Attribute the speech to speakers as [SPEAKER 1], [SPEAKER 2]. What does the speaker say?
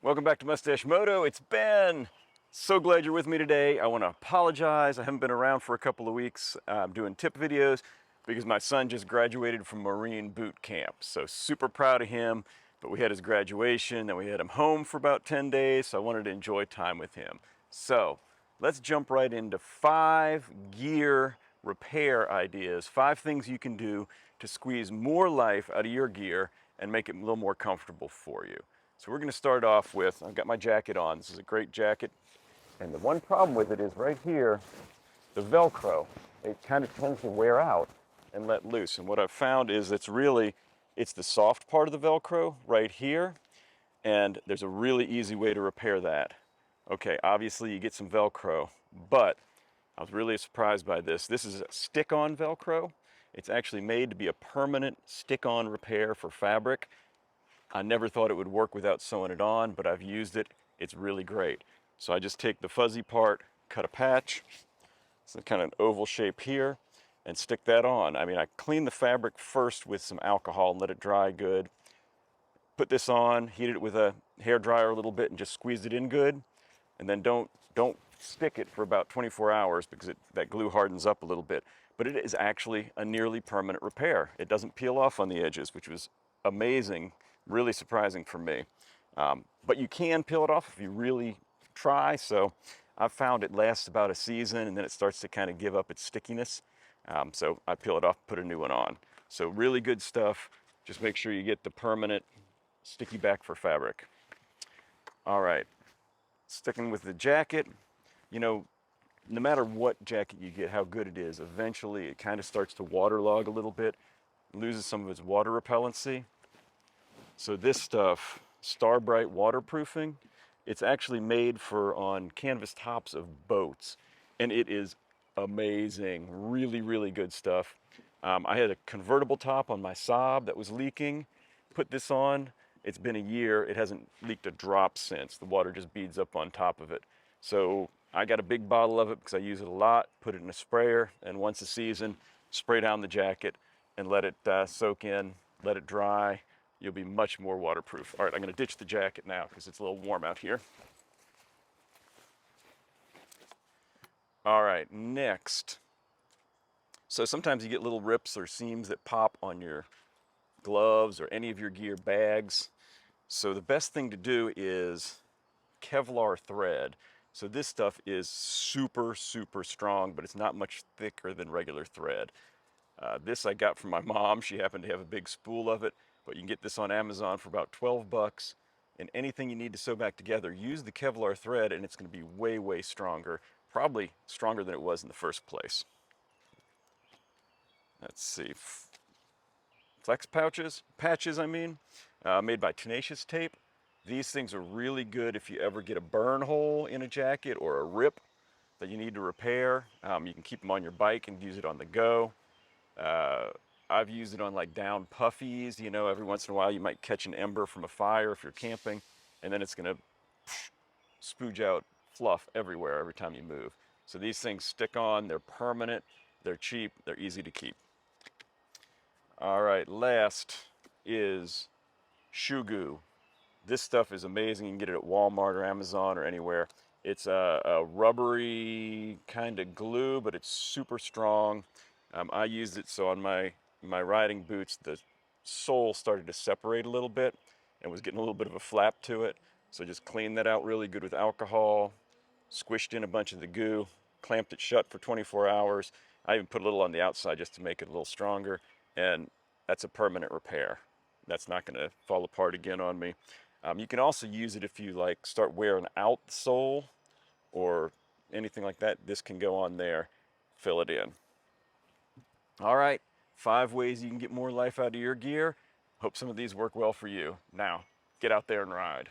[SPEAKER 1] Welcome back to Mustache Moto. It's Ben. So glad you're with me today. I want to apologize. I haven't been around for a couple of weeks. I'm doing tip videos because my son just graduated from Marine boot camp. So super proud of him. But we had his graduation, then we had him home for about 10 days. So I wanted to enjoy time with him. So let's jump right into 5 gear repair ideas. 5 things you can do to squeeze more life out of your gear and make it a little more comfortable for you. So we're going to start off with, I've got my jacket on. This is a great jacket. And the one problem with it is right here, the Velcro. It kind of tends to wear out and let loose. And what I've found is it's the soft part of the Velcro right here. And there's a really easy way to repair that. Okay, obviously you get some Velcro, but I was really surprised by this. This is a stick-on Velcro. It's actually made to be a permanent stick-on repair for fabric. I never thought it would work without sewing it on, but I've used it. It's really great. So I just take the fuzzy part, cut a patch, it's kind of an oval shape here, and stick that on. I mean, I clean the fabric first with some alcohol and let it dry good. Put this on, heat it with a hair dryer a little bit, and just squeeze it in good. And then don't stick it for about 24 hours because that glue hardens up a little bit. But it is actually a nearly permanent repair. It doesn't peel off on the edges, which was amazing, really surprising for me. But you can peel it off if you really try. So I've found it lasts about a season and then it starts to kind of give up its stickiness. So I peel it off, put a new one on. So really good stuff. Just make sure you get the permanent sticky back for fabric. All right, sticking with the jacket, you know, no matter what jacket you get, how good it is, eventually it kind of starts to waterlog a little bit, loses some of its water repellency. So this stuff, Star Bright waterproofing, it's actually made for on canvas tops of boats, and it is amazing, really, really good stuff. I had a convertible top on my Saab that was leaking, put this on, it's been a year, it hasn't leaked a drop since. The water just beads up on top of it. So I got a big bottle of it because I use it a lot, put it in a sprayer, and once a season, spray down the jacket and let it soak in, let it dry. You'll be much more waterproof. All right, I'm gonna ditch the jacket now because it's a little warm out here. All right, next. So sometimes you get little rips or seams that pop on your gloves or any of your gear bags. So the best thing to do is Kevlar thread. So this stuff is super, super strong, but it's not much thicker than regular thread. This I got from my mom. She happened to have a big spool of it, but you can get this on Amazon for about 12 bucks. And anything you need to sew back together, use the Kevlar thread and it's going to be way, way stronger. Probably stronger than it was in the first place. Let's see. Flex patches I mean, made by Tenacious Tape. These things are really good if you ever get a burn hole in a jacket or a rip that you need to repair. You can keep them on your bike and use it on the go. I've used it on like down puffies. You know, every once in a while you might catch an ember from a fire if you're camping, and then it's gonna spooge out fluff everywhere every time you move. So these things stick on, they're permanent, they're cheap, they're easy to keep. All right, last is shoe goo. This stuff is amazing. You can get it at Walmart or Amazon or anywhere. It's a rubbery kind of glue, but it's super strong. I used it so on my riding boots, the sole started to separate a little bit and was getting a little bit of a flap to it. So just cleaned that out really good with alcohol, squished in a bunch of the goo, clamped it shut for 24 hours. I even put a little on the outside just to make it a little stronger, and that's a permanent repair. That's not going to fall apart again on me. You can also use it if you like start wearing out the sole or anything like that. This can go on there, fill it in. All right, 5 ways you can get more life out of your gear. Hope some of these work well for you. Now, get out there and ride.